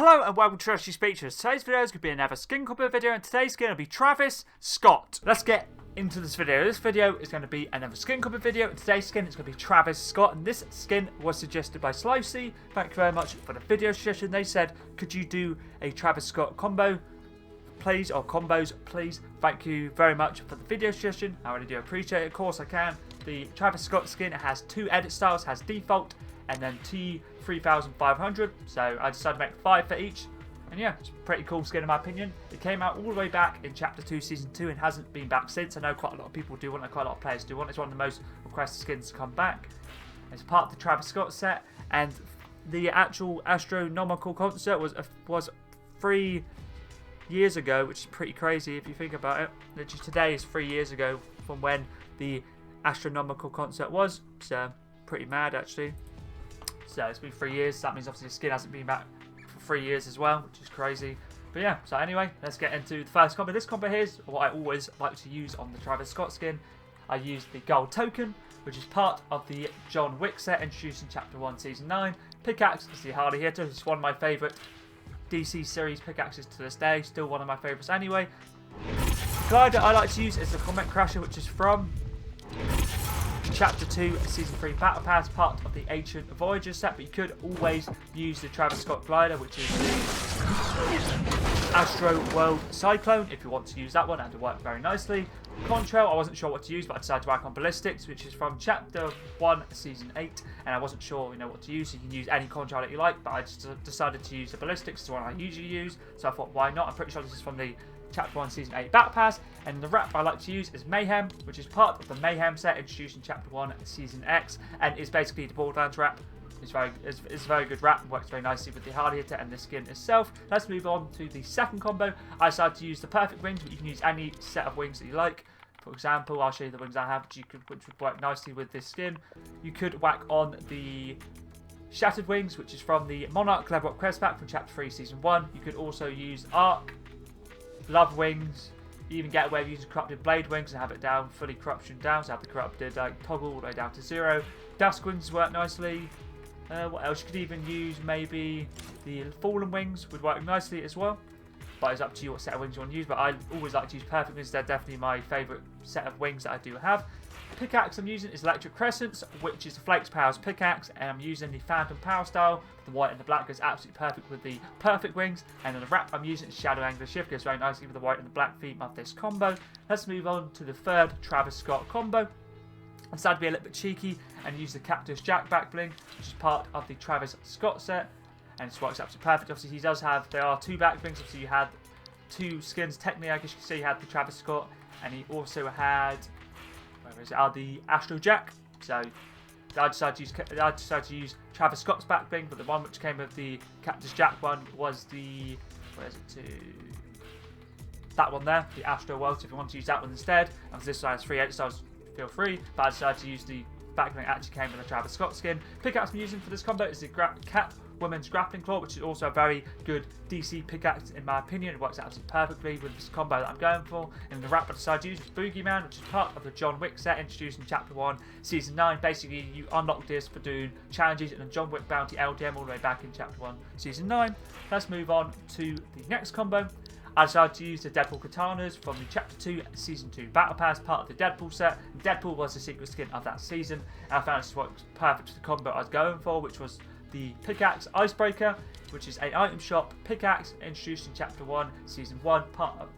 Hello and welcome to Trusty Speeches. Today's video is going to be another skin combo video, and today's going to be Travis Scott. Let's get into this video. This video is going to be another skin combo video. Today's skin is going to be Travis Scott, and this skin was suggested by Slicey. Thank you very much for the video suggestion. They said, could you do a Travis Scott combo, please, or combos, please? Thank you very much for the video suggestion. I really do appreciate it. Of course I can. The Travis Scott skin has two edit styles, has default and then T3500, so I decided to make 5 for each, and yeah, it's a pretty cool skin in my opinion. It came out all the way back in Chapter 2, Season 2, and hasn't been back since. I know quite a lot of people do want it, quite a lot of players do want it. It's one of the most requested skins to come back. It's part of the Travis Scott set, and the actual astronomical concert was 3 years ago, which is pretty crazy if you think about it. Literally today is 3 years ago from when the astronomical concert was. So pretty mad actually. So it's been 3 years. That means obviously the skin hasn't been back for 3 years as well, which is crazy. But yeah, so anyway, let's get into the first combo. This combo here is what I always like to use on the Travis Scott skin. I use the gold token, which is part of the John Wick set introduced in Chapter 1, Season 9. Pickaxe is the hardy hitter. It's one of my favourite DC series pickaxes to this day. Still one of my favourites anyway. Glider I like to use is the Comet Crasher, which is from Chapter 2, Season 3 Battle Pass, part of the Ancient Voyager set, but you could always use the Travis Scott glider, which is the Astro World Cyclone, if you want to use that one, and it worked very nicely. Contrail, I wasn't sure what to use, but I decided to work on Ballistics, which is from Chapter 1, Season 8, and I wasn't sure, what to use, so you can use any contrail that you like, but I just decided to use the Ballistics, it's the one I usually use, so I thought, why not? I'm pretty sure this is from the Chapter 1, Season 8 Battle Pass, and the wrap I like to use is Mayhem, which is part of the Mayhem set introduced in Chapter 1, Season X, and is basically the Borderlands wrap. It's a very good wrap, and works very nicely with the hardy hitter and the skin itself. Let's move on to the second combo. I decided to use the perfect wings, but you can use any set of wings that you like. For example, I'll show you the wings I have, which would work nicely with this skin. You could whack on the Shattered Wings, which is from the Monarch Level Up Quest Pack from Chapter 3, Season 1. You could also use Arc, Love Wings. You even get away with using Corrupted Blade Wings and have it down, fully corruption down, so have the corrupted toggle all the way down to 0. Dusk Wings work nicely. What else? You could even use maybe the Fallen Wings would work nicely as well. But it's up to you what set of wings you want to use. But I always like to use Perfect Wings. They're definitely my favourite set of wings that I do have. Pickaxe I'm using is Electric Crescents, which is the Flakes Powers pickaxe, and I'm using the Phantom Power style. The white and the black goes absolutely perfect with the Perfect Wings, and then the wrap I'm using is Shadow Angler Shift, goes very nicely with the white and the black theme of this combo. Let's move on to the third Travis Scott combo. I decided to be a little bit cheeky and use the Cactus Jack back bling, which is part of the Travis Scott set, and it works absolutely perfect. Obviously he does have, there are two back blings, obviously you had two skins, technically I guess you could say you had the Travis Scott, and he also had, the Astro Jack. So I decided to use Travis Scott's back bling, but the one which came with the Cactus Jack one was the, that one there, the Astro World. So if you want to use that one instead, and this side has 3 edit styles, feel free. But I decided to use the back bling that actually came with the Travis Scott skin. Pickaxe I'm using for this combo is the Catwoman's Grappling Claw, which is also a very good DC pickaxe in my opinion. It works absolutely perfectly with this combo that I'm going for. And the wrap I decided to use is Boogeyman, which is part of the John Wick set introduced in Chapter 1, Season 9. Basically, you unlock this for doing challenges in a John Wick Bounty LDM all the way back in Chapter 1, Season 9. Let's move on to the next combo. I decided to use the Deadpool Katanas from the Chapter 2, Season 2 Battle Pass, part of the Deadpool set. Deadpool was the secret skin of that season, and I found this works perfect to the combo I was going for, which was the Pickaxe Icebreaker, which is an item shop pickaxe introduced in Chapter 1, Season 1,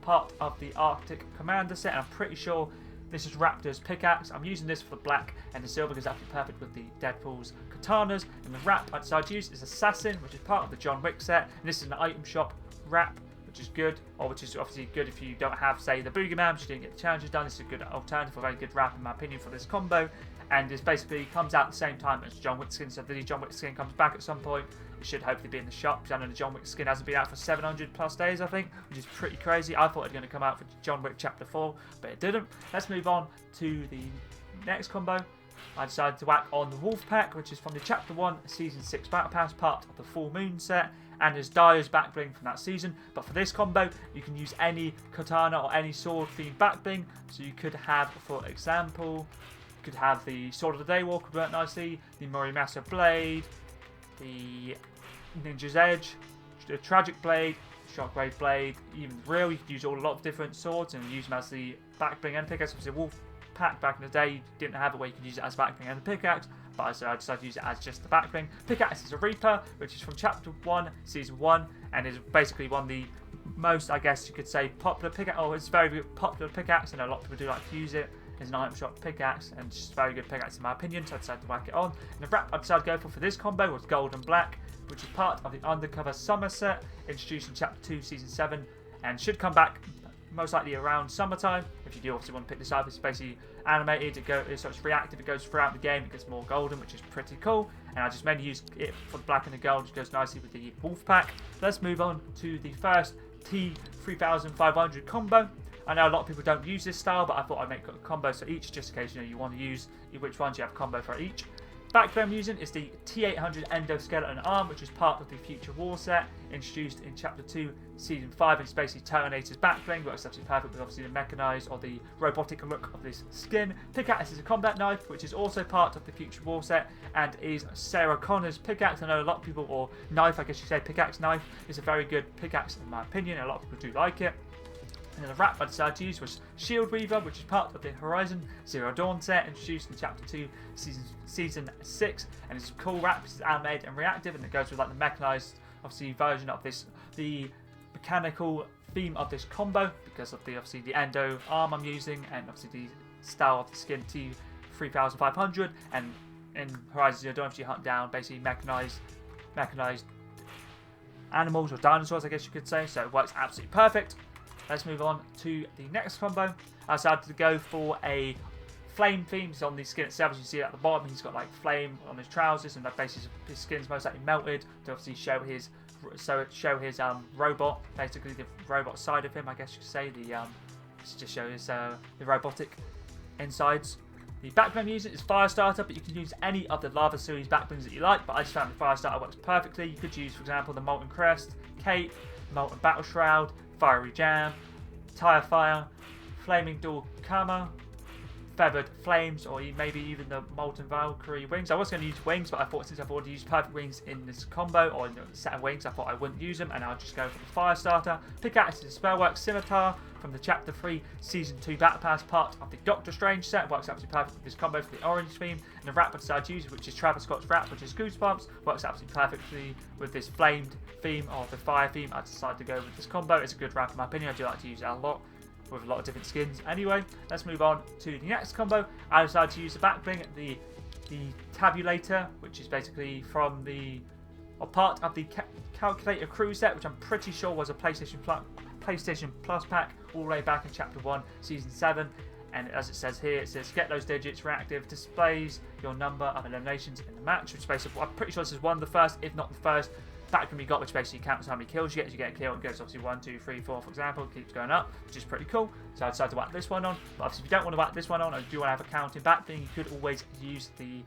part of the Arctic Commander set, and I'm pretty sure this is Raptor's pickaxe. I'm using this for the black and the silver because it's absolutely perfect with the Deadpool's katanas. And the wrap I decided to use is Assassin, which is part of the John Wick set, and this is an item shop wrap, which is good, or which is obviously good if you don't have, say, the Boogeyman, which you didn't get the challenges done. This is a good alternative, a very good wrap in my opinion for this combo, and this basically comes out at the same time as John Wick skin, so if the John Wick skin comes back at some point, it should hopefully be in the shop, because I know the John Wick skin hasn't been out for 700 plus days, I think, which is pretty crazy. I thought it was going to come out for John Wick Chapter 4, but it didn't. Let's move on to the next combo. I decided to whack on the Wolf Pack, which is from the Chapter 1, Season 6 Battle Pass, part of the Full Moon set, and is Dyer's back bling from that season. But for this combo, you can use any katana or any sword themed back bling. So you could have, for example, you could have the Sword of the Day Walk would work nicely, the Murimasa Blade, the Ninja's Edge, tragic blade, shockwave blade, even real. You could use a lot of different swords and use them as the backbling and pickaxe. Obviously, wolf pack back in the day, you didn't have it where you could use it as backbling and a pickaxe, but I decided to use it as just the backbling. Pickaxe is a Reaper, which is from Chapter 1, Season 1, and is basically one of the most, I guess you could say, popular pickaxe. Oh, it's a very popular pickaxe, and a lot of people do like to use it. It's an item shop pickaxe, and it's just a very good pickaxe in my opinion, so I decided to whack it on. And the wrap I decided to go for this combo was gold and black, which is part of the Undercover Summer set, introduced in Chapter 2, Season 7, and should come back most likely around summertime. If you do obviously want to pick this up, it's basically animated, it's sort of reactive, it goes throughout the game, it gets more golden, which is pretty cool. And I just mainly use it for the black and the gold, which goes nicely with the wolf pack. Let's move on to the first T3500 combo. I know a lot of people don't use this style, but I thought I'd make a combo for each, just in case you want to use which ones you have a combo for each. Backbling I'm using is the T800 Endoskeleton Arm, which is part of the Future War set, introduced in Chapter 2, Season 5. It's basically Terminator's backbling, works absolutely perfect with obviously the mechanized or the robotic look of this skin. Pickaxe is a combat knife, which is also part of the Future War set, and is Sarah Connor's pickaxe. I know a lot of people, or knife, I guess you say, pickaxe knife, is a very good pickaxe in my opinion, a lot of people do like it. And then the wrap I decided to use was Shield Weaver, which is part of the Horizon Zero Dawn set, introduced in Chapter 2, Season 6, and it's a cool wrap. It's animated and reactive, and it goes with like the mechanized, obviously, version of this, the mechanical theme of this combo, because of the obviously the endo arm I'm using, and obviously the style of the skin T3500, and in Horizon Zero Dawn, you hunt down basically mechanized animals or dinosaurs, I guess you could say. So it works absolutely perfect. Let's move on to the next combo. I decided to go for a flame theme. It's on the skin itself, as you see at the bottom. He's got like flame on his trousers, and that basically his skin's most likely melted to obviously show his robot, basically the robot side of him, I guess you could say. Just show his the robotic insides. The backbling I'm using is Firestarter, but you can use any of the Lava series backblings that you like. But I just found the Firestarter works perfectly. You could use, for example, the Molten Crest, Cape, Molten Battle Shroud, Fiery Jam, Tire Fire, Flaming Door Karma, Feathered Flames, or maybe even the Molten Valkyrie Wings. I was going to use wings, but I thought since I've already used perfect wings in this combo, or in the set of wings, I thought I wouldn't use them, and I'll just go for the Firestarter. Pickaxe is Spellwork Scimitar from the Chapter 3, Season 2 Battle Pass, part of the Doctor Strange set. Works absolutely perfect with this combo for the orange theme. And the wrap I decided to use, which is Travis Scott's wrap, which is Goosebumps, works absolutely perfectly with this flamed theme, or the fire theme. I decided to go with this combo. It's a good wrap in my opinion. I do like to use it a lot, with a lot of different skins. Anyway, let's move on to the next combo. I decided to use the backbling, the Tabulator, which is basically from the, or part of the Calculator Crew set, which I'm pretty sure was a PlayStation Plus pack all the way back in Chapter 1, Season 7. And as it says here, it says get those digits reactive, displays your number of eliminations in the match, which basically, I'm pretty sure this is one of the first, if not the first, backbling we got, which basically counts how many kills you get. As you get a kill, it goes obviously 1, 2, 3, 4, for example, it keeps going up, which is pretty cool. So I decided to whack this one on. But obviously, if you don't want to whack this one on, or do want to have a counting backbling, you could always use the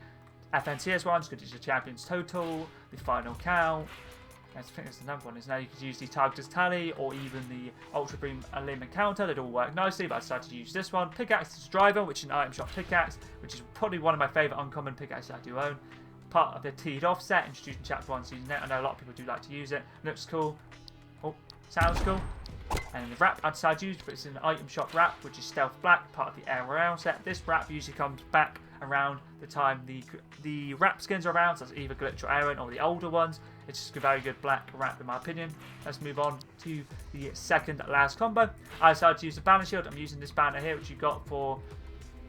FNCS ones. You could use the Champions Total, the Final Count. I think there's another one. Is now you could use the Target's Tally, or even the Ultra Beam Limb Encounter. They'd all work nicely, but I decided to use this one. Pickaxe is Driver, which is an item shop pickaxe, which is probably one of my favourite uncommon pickaxes I do own. Part of the Teed Off set, introduced in Chapter 1, Season 8. I know a lot of people do like to use it. Looks cool. Oh, sounds cool. And the wrap I decided to use, but it's an item shop wrap, which is Stealth Black, part of the Air Royale set. This wrap usually comes back around the time the wrap skins are around, so that's either Glitch or Aaron, or the older ones. It's just a very good black wrap in my opinion. Let's move on to the second last combo. I decided to use the banner shield. I'm using this banner here, which you got for,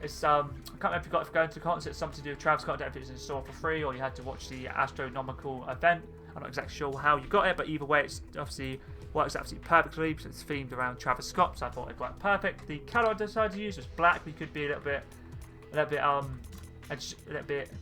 it's I can't remember if you got it for going to the concert. It's something to do with Travis Scott. I don't know if it was in store for free, or you had to watch the astronomical event. I'm not exactly sure how you got it, but either way, it's obviously works absolutely perfectly because it's themed around Travis Scott, so I thought it worked perfect. The colour I decided to use was black. We could be a little bit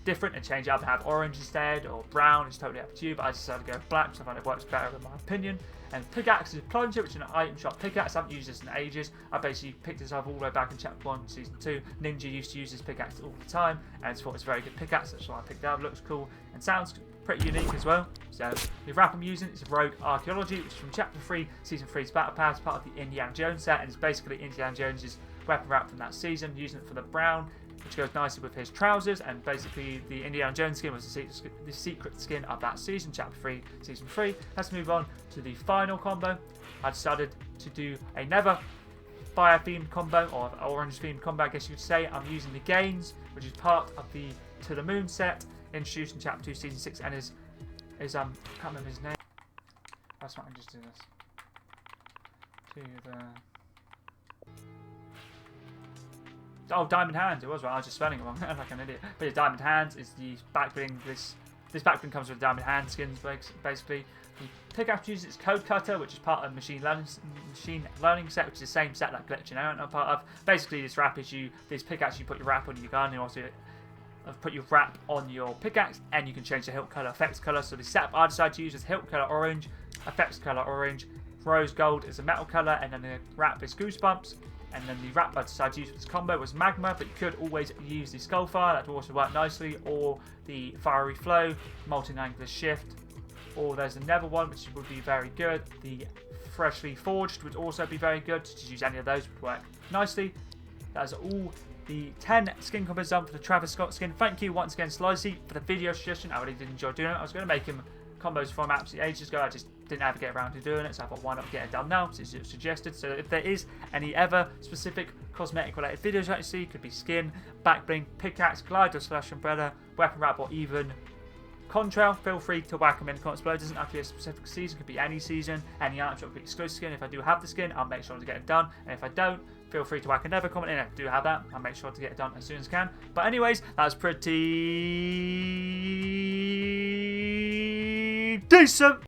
different and change it up and have orange instead, or brown. It's totally up to you, but I decided to go black because I find it works better in my opinion. And Pickaxe is Plunger, which is an item shop pickaxe. I haven't used this in ages. I basically picked this up all the way back in Chapter 1, Season 2. Ninja used to use this pickaxe all the time, and I thought it's a very good pickaxe. That's why I picked it up. It looks cool and sounds pretty unique as well. So the wrap I'm using is Rogue Archaeology, which is from Chapter 3, Season 3's Battle Pass, part of the Indiana Jones set, and it's basically Indiana Jones's weapon wrap from that season, using it for the brown which goes nicely with his trousers. And basically, the Indiana Jones skin was the secret skin of that season, Chapter 3, Season 3. Let's move on to the final combo. I decided to do another fire-themed combo, or orange-themed combo, I guess you could say. I'm using the Gains, which is part of the To the Moon set, introduced in Chapter 2, Season 6, and is I can't remember his name. That's what I can just do this. Oh, Diamond Hands, it was right. I was just spelling it wrong like an idiot. But yeah, Diamond Hands is the backbling. This backbling comes with Diamond Hand skins, basically. The Pickaxe uses its Code Cutter, which is part of the machine learning set, which is the same set that Glitch and Aaron are part of. Basically, this pickaxe, you put your wrap on your gun, and also put your wrap on your pickaxe, and you can change the hilt color, effects color. So the setup I decided to use is hilt color orange, effects color orange, rose gold is a metal color, and then the wrap is goosebumps. And then the wrap I decided to use for this combo was magma, but you could always use the skullfire, that would also work nicely, or the fiery flow, multi-angular shift, or there's another one which would be very good. The freshly forged would also be very good. To use any of those would work nicely. That is all the 10 skin combos done for the Travis Scott skin. Thank you once again, Slicey, for the video suggestion. I really did enjoy doing it. I was going to make him combos from absolutely ages ago. I just didn't ever get around to doing it, so I thought, why not get it done now, since it was suggested. So if there is any other specific cosmetic related videos that you see, could be skin, back bling, pickaxe, glider slash umbrella, weapon wrap, or even contrail, feel free to whack them in the comments below. It doesn't have to be a specific season, it could be any season, any item shop could be exclusive skin. If I do have the skin, I'll make sure to get it done, and if I don't, feel free to whack another comment in. If I do have that, I'll make sure to get it done as soon as I can. But anyways, that's pretty decent.